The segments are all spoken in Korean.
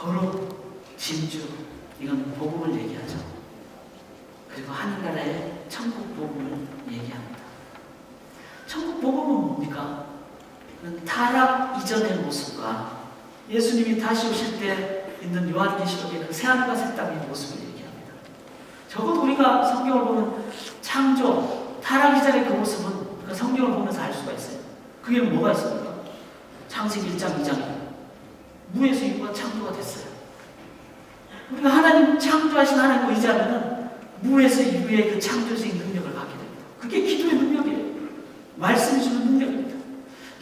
거룩, 진주, 이건 복음을 얘기하죠. 그리고 하늘나라의 천국 복음을 얘기합니다. 천국 복음은 뭡니까? 타락 이전의 모습과 예수님이 다시 오실 때 있는 요한계시록의 그 새하늘과 새 땅의 모습을 얘기합니다. 적어도 우리가 성경을 보면 창조, 타락 이전의 그 모습은 그 성경을 보면서 알 수가 있어요. 그게 뭐가 있습니까? 창세기 1장, 2장에 무에서 유가 창조가 됐어요. 우리가 하나님 창조하신 하나님을 의지하면 무에서 유의 그 창조적인 능력을 갖게 됩니다. 그게 기도의 능력이에요. 말씀이 주는 능력입니다.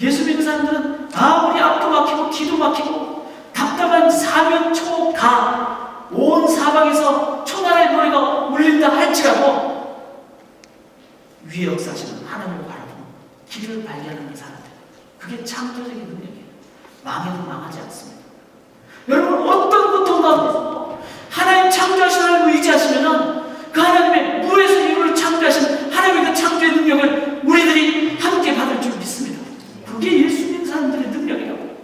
예수 믿는 사람들은 아무리 앞도 막히고 뒤도 막히고 답답한 사면초가 온 사방에서 초나라의 노래가 울린다 할지라도 위에 역사하시는 하나님을 바라보는 길을 발견하는 사람들, 그게 창조적인 능력이에요. 망해도 망하지 않습니다. 여러분, 어떤 고통 가운데서 하나님 창조하신 하나님을 의지하시면은 그 하나님의 무에서 유를 창조하신 하나님의 그 창조의 능력을 우리들이 함께 받을 줄 믿습니다. 그게 예수 믿는 사람들의 능력이라고.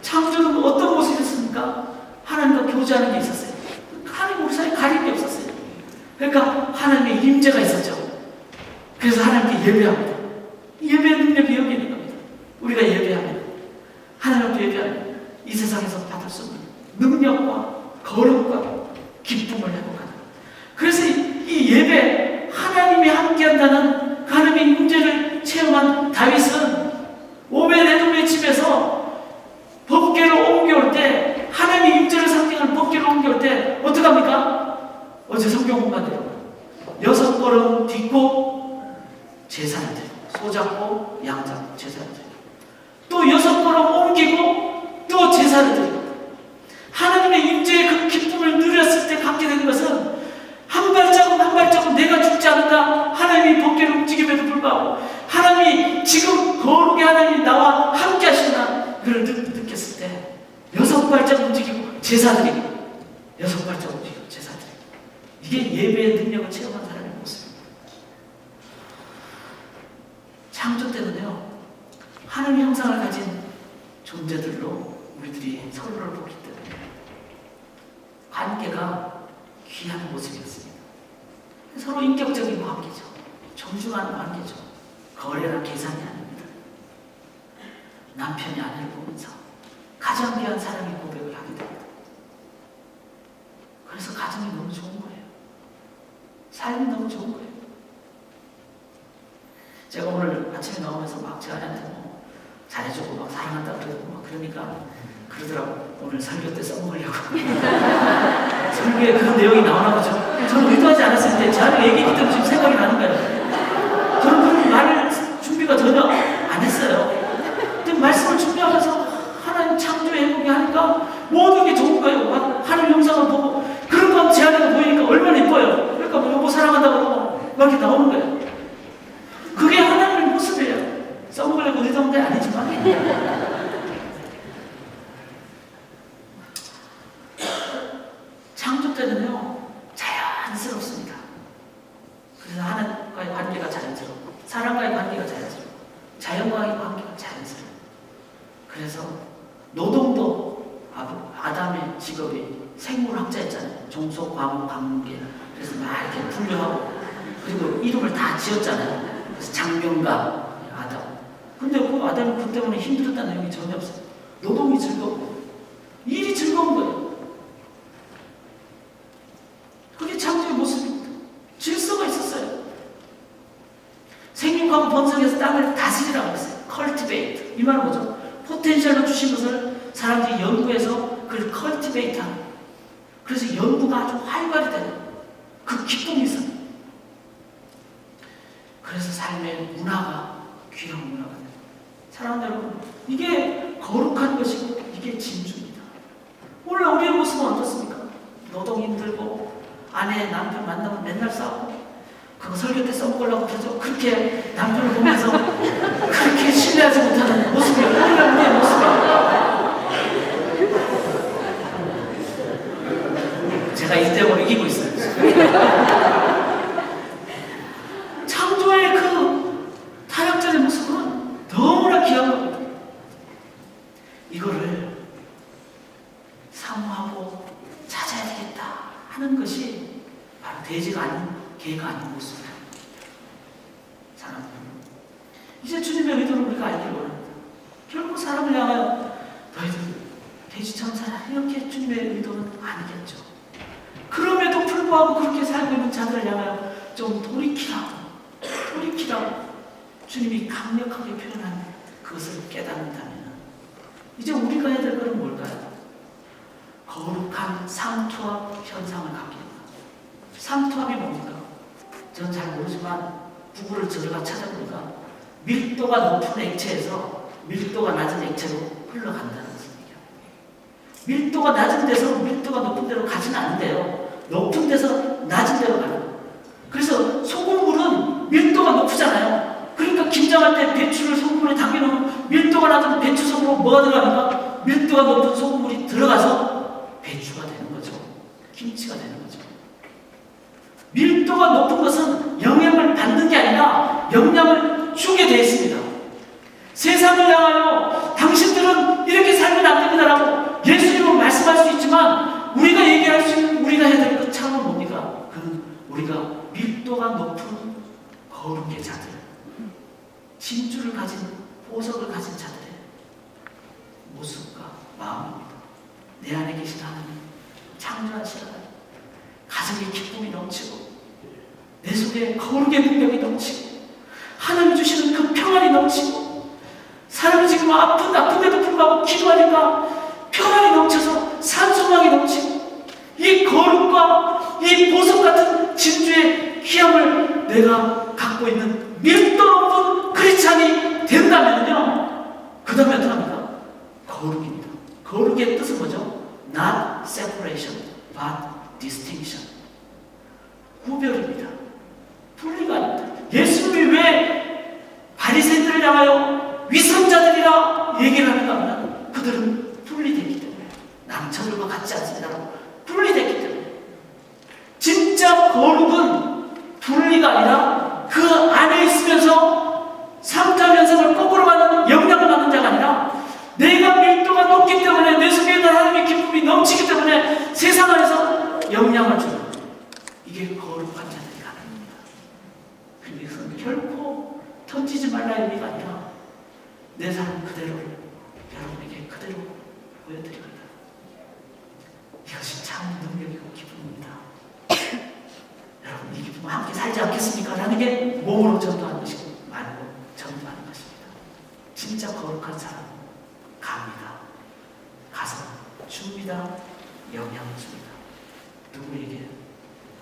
창조는 어떤 모습이었습니까? 하나님과 교제하는 게 있었어요. 하나님 우리 사이에 가린 게 없었어요. 그러니까 하나님의 임재가 있었죠. 그래서 하나님께 예배합니다. 예배의 능력이 여기 있는 겁니다. 우리가 예배하면, 하나님 앞에 예배하면 이 세상에서 받을 수 없는 능력과 거룩과 기쁨을 회복하는. 그래서 이 예배, 하나님이 함께한다는 그 하나님의 임재를 체험한 다윗은 오베데돔의 집에서 법궤를 옮겨올 때, 하나님의 임재를 상징하는 법궤를 옮겨올 때 어떡합니까? 어제 성경 본 건데요. 6걸음 딛고 제사를 드리고, 소 잡고 양 잡고 제사를 드리고, 또 6걸음 옮기고 또 제사를 드리고. 하나님의 임재의 그 기쁨을 누렸을 때 갖게 되는 것은 한 발자국 한 발자국 내가 죽지 않는다. 하나님이 법궤를 움직임에도 불구하고 하나님이 지금 거룩의 하나님이 나와 함께 하신다. 그걸 느꼈을 때 6발자국 움직이고 제사드리고, 6발자국 움직이고 제사드리고. 이게 예배의 능력을 체험한 사람의 모습입니다. 창조 때는요, 하나님의 형상을 가진 존재들로 우리들이 서로를 보기 때문에 관계가 귀한 모습이었습니다. 서로 인격적인 관계죠. 존중하는 관계죠. 거래나 계산이 아닙니다. 남편이 아내를 보면서 가장 귀한 사랑의 고백을 하게 됩니다. 그래서 가정이 너무 좋은 거예요. 삶이 너무 좋은 거예요. 제가 오늘 아침에 나오면서 막 제 아내한테 뭐 잘해주고 막 사랑한다고 그러고 막 그러니까 그러더라고. 오늘 설교 때 써먹으려고. 설교에 그런 내용이 나오나 보죠. 저는 의도하지 않았을 때 제 아내가 얘기했기 때문에 지금 생각이 나는 거예요. 저는 그런 말을 준비가 전혀 안 했어요. 근데 말씀을 준비하면서 하나님 창조의 행복이 하니까 모든 게 좋은 거예요. 막 하나님 영상을 보고 그런 거 제 아내가 보이니까 얼마나 예뻐요. 그러니까 뭐 여보 사랑한다고 막 이렇게 나오는 거예요. 그게 하나님의 모습이에요. 써먹으려고 의도한 게 아니지만. 창조 때는요, 자연스럽습니다. 그래서 하나님과의 관계가 자연스럽고, 사람과의 관계가 자연스럽고, 자연과의 관계가 자연스러워요. 그래서 노동도 아담의 직업이 생물학자였잖아요. 종속, 과목, 관계. 그래서 막 이렇게 분류하고, 그리고 이름을 다 지었잖아요. 그래서 장명가, 아담. 근데 그 아담이 그 때문에 힘들었다는 내용이 전혀 없어요. 노동이 즐겁고, 일이 즐거운 거예요. 그게 창조의 모습입니다. 질서가 있었어요. 생육하고 번성해서 땅을 다스리라고 했어요. cultivate. 이 말은 뭐죠? 포텐셜로 주신 것을 사람들이 연구해서 그걸 cultivate 하는. 그래서 연구가 아주 활발히 되는 그 기쁨이 있어요. 그래서 삶의 문화가 귀한 문화가 돼요. 사랑하는 여러분, 이게 거룩한 것이고 이게 진주입니다. 오늘 우리의 모습은 어떻습니까? 노동 힘들고 아내, 남편 만나면 맨날 싸우고, 그거 설교 때 써먹으려고 그러죠. 그렇게 남편을 보면서 그렇게 신뢰하지 못하는 모습이 얼마나 우리의 모습이에요. 제가 이 때문에 이기고 있어요. 창조의 그 타락전의 모습은 너무나 귀한 겁니다. 이거를 사모하고 찾아야 되겠다 하는 것이 바로 돼지가 아닌 개가 아닌 모습입니다. 사랑하는 이제 주님의 의도를 우리가 알기를 원합니다. 결국 사람을 향하여 너희들 돼지처럼 살아 이렇게 주님의 의도는 아니겠죠. 그럼에도 불구하고 그렇게 살고 있는 자들을 향하여 좀 돌이키라고 주님이 강력하게 표현한 그것을 깨닫는다면 이제 우리가 해야 될 것은 뭘까요? 거룩한 상투합 현상을 갖게 됩니다. 상투합이 뭡니까? 저는 잘 모르지만 구글을 들어가 찾아보니까 밀도가 높은 액체에서 밀도가 낮은 액체로 흘러간다는 것입니다. 밀도가 낮은 데서 밀도가 높은 데로 가지는 않는데요. 높은 데서 낮은 데로 가요. 그래서 소금물은 밀도가 높잖아요. 그러니까 김장할 때 배추를 소금물에 담겨놓으면 밀도가 낮은 배추 속으로 뭐가 들어갑니까? 밀도가 높은 소금물이 들어가서 배추가 되는 거죠. 김치가 되는 거죠. 밀도가 높은 것은 영향을 받는 게 아니라 영향을 주게 되어 있습니다. 세상을 향하여 당신들은 이렇게 살면 안 됩니다라고 예수님은 말씀할 수 있지만 우리가 얘기할 수 있는 우리가 해야 될 것 참은 뭡니까? 그는 우리가 밀도가 높은 거룩의 자들, 진주를 가진 보석을 가진 자들의 모습과 마음입니다. 내 안에 계신 하나님, 창조하신 하나님, 가정의 기쁨이 넘치고 내 속에 거룩의 능력이 넘치고 하나님 주시는 그 평안이 넘치고 사람이 지금 아픈데도 불구하고 기도하니까 평안이 넘쳐서 산소망이 넘치고 이 거룩과 이 보석 같은 진주의 귀함을 내가 갖고 있는 밀도 높은 크리스찬이 된다면요, 그 다음에 어떻게 합니까? 거룩입니다. 거룩의 뜻은 뭐죠? Not separation, but distinction. 구별입니다. 분리가 아닙니다. 예수님이 왜 바리새인들을 향하여 위선자들이라 얘기를 하는가 하면 그들은 분리됐기 때문에 나는 저들과 같지 않습니다라고 분리됐기 때문에 진짜 거룩은 분리가 아니라 그 안에 있으면서 상타 현상을 거꾸로 받는 영향을 받는 자가 아니라 내가 밀도가 높기 때문에 내 속에 있는 하나님의 기쁨이 넘치기 때문에 세상 안에서 영향을 주는 이게 거룩한 자들이 가는 겁니다. 그래서 결코 던지지 말라의 의미가 아니라 내 삶 그대로를 여러분에게 그대로 보여드립니다. 이것이 참 능력이고 기쁨입니다. 여러분 이 기쁨을 함께 살지 않겠습니까? 라는 게 몸으로 전도하는 것이 말고 전도하는 것입니다. 진짜 거룩한 사람 갑니다. 가서 줍니다. 영향을 줍니다. 누구에게?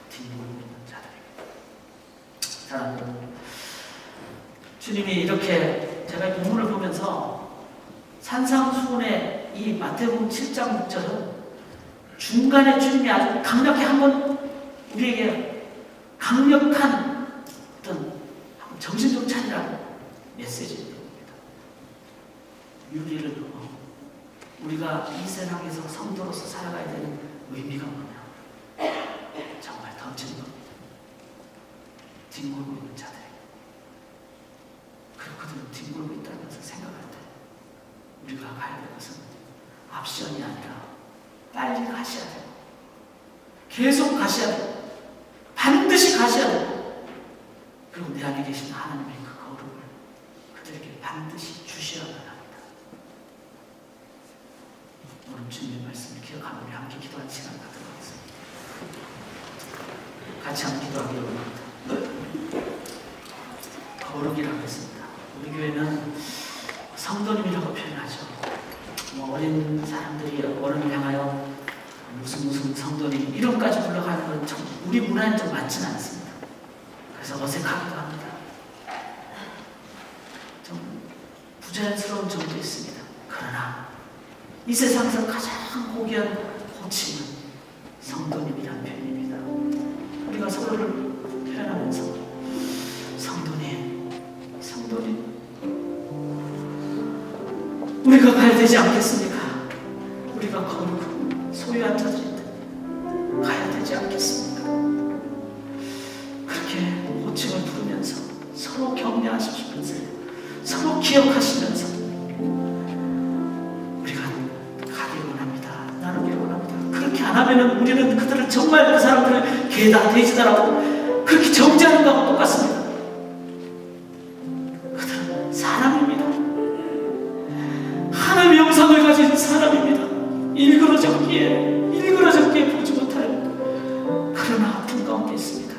뒷물고 있는 자들에게. 사랑하는 주님이 이렇게 제가 이 본문을 보면서 산상수훈의 이 마태복음 7장 6절은 중간에 주님이 아주 강력히 한번 우리에게 강력한 어떤 정신 좀 차리라는 메시지를 줍니다. 유리를 우리가 이 세상에서 성도로서 살아가야 되는 의미가 뭐냐? 정말 던지는 겁니다. 뒹굴고 있는 자들. 그리고 그들은 뒹굴고 있다면서 생각할 때 우리가 가야 될 것은 앞시험이 아니라 빨리 가셔야 돼요. 계속 가셔야 돼요. 반드시 가셔야 돼요. 그리고 내 안에 계신 하나님의 그 거룩을 그들에게 반드시 주셔야 합니다. 오늘 주님의 말씀을 기억하며 우리 함께 기도하는 시간 갖도록 하겠습니다. 같이 한번 기도하기를 원합니다. 거룩이라고 했습니다. 우리 교회는 성도님이라고 표현하죠. 어린 사람들이 어른을 향하여 무슨 성도님 이름까지 불러가는 건 좀 우리 문화엔 좀 맞지는 않습니다. 그래서 어색하기도 합니다. 좀 부자연스러운 점도 있습니다. 그러나 이 세상에서 가장 고귀한 호칭은 성도님이라는 표현입니다. 우리가 서로를 표현하면서 성도님 우리가 가야 되지 않겠습니까? 우리가 거룩 소유한 자들인데 가야 되지 않겠습니까? 그렇게 호칭을 부르면서 서로 격려하시면서 서로 기억하시면서 우리가 가기를 원합니다. 나누기를 원합니다. 안 하면은 우리는 그들을 정말 그 사람들을 개다 돼지다라고 그렇게 정죄하는 것과 똑같습니다. 그들은 사람입니다. 하나님의 영상을 가진 사람입니다. 일그러졌기에 보지 못할 그런 아픔 가운데 있습니다.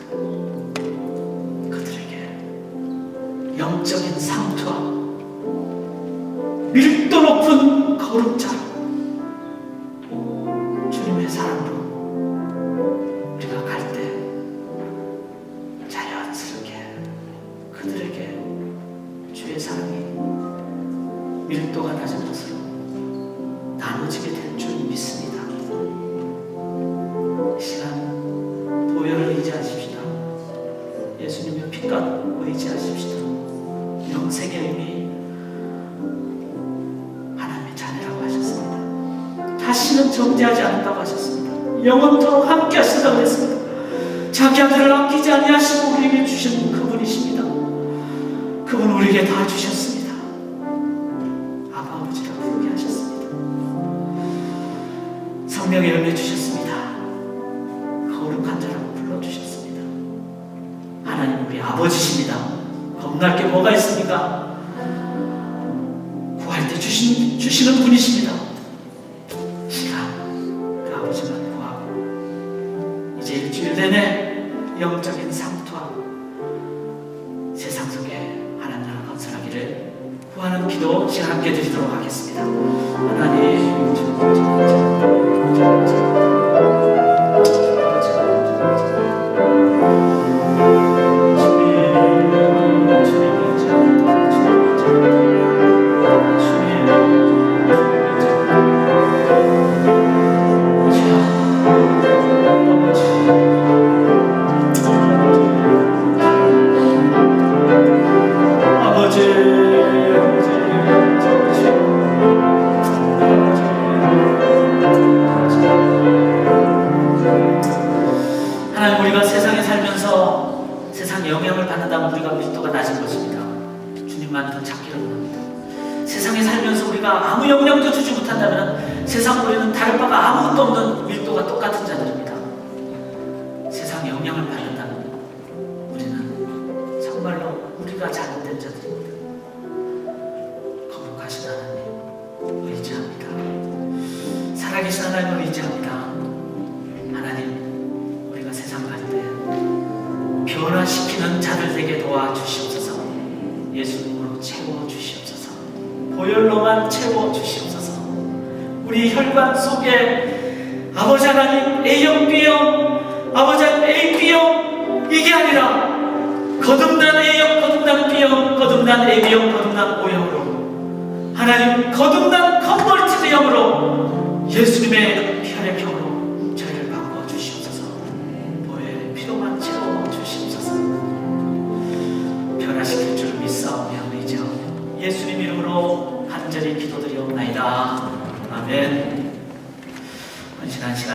그들에게 영적인 상투와 밀도 높은 거룩자로 주님의 사랑으로 우리가 갈 때 자연스럽게 그들에게 주의 사랑이 밀도가 낮은 것으로 나눠지게 될 줄 믿습니다. 이 시간 보혈을 의지하십시다. 예수님의 피값 의지하십시다. 영생의 의미 하나님의 자녀라고 하셨습니다. 다시는 정죄하지 않는다고 하셨습니다. 영원토록 함께 하신다고 했습니다. 자기 아들을 아끼지 아니하시고 우리에게 주신 그분이십니다. 그분 우리에게 다 주셨습니다. 아바 아버지라고 부르게 하셨습니다. 성령의 열매 주셨습니다. 거룩한 자라고 불러주셨습니다. 하나님 우리 아버지십니다. 겁날 게 뭐가 있습니까? 구할 때 주시는 분이십니다. 시간 그 아버지만 구하고 이제 일주일 내내 영적인 상투와 세상 속에 하나님 나라 건설하기를 구하는 기도 시간 함께 드리도록 하겠습니다. 하나님 영향을 받는다면 우리가 밀도가 낮은 것입니다. 주님만 더 찾기를 원합니다. 세상에 살면서 우리가 아무 영향도 주지 못한다면 세상 우리는 다를 바가 아무것도 없는 밀도가 똑같은 자들입니다. 세상에 영향을 받는다면 우리는 정말로 우리가 잘못된 자들입니다. 거룩하신 하나님 의지합니다. 살아계신 하나님을 의지합니다. 하나님 우리가 세상 갈 때 변화시키는 자들 되게 도와주시옵소서. 예수님으로 채워주시옵소서. 보혈로만 채워주시옵소서. 우리 혈관 속에 아버지 하나님 A형, B형, 아버지 하나님 A, B형 이게 아니라 거듭난 A형, 거듭난 B형, 거듭난 AB형, 거듭난 O형으로 하나님 거듭난 컨버티드형으로 예수님의 혈액형으로 저희를 바꿔주시옵소서. 보혈의 피로만 채워주시옵소서. 변화시킬 줄 믿사오며 의지하오며 예수님 이름으로 간절히 기도드리옵나이다. 아멘. 헌신한 시간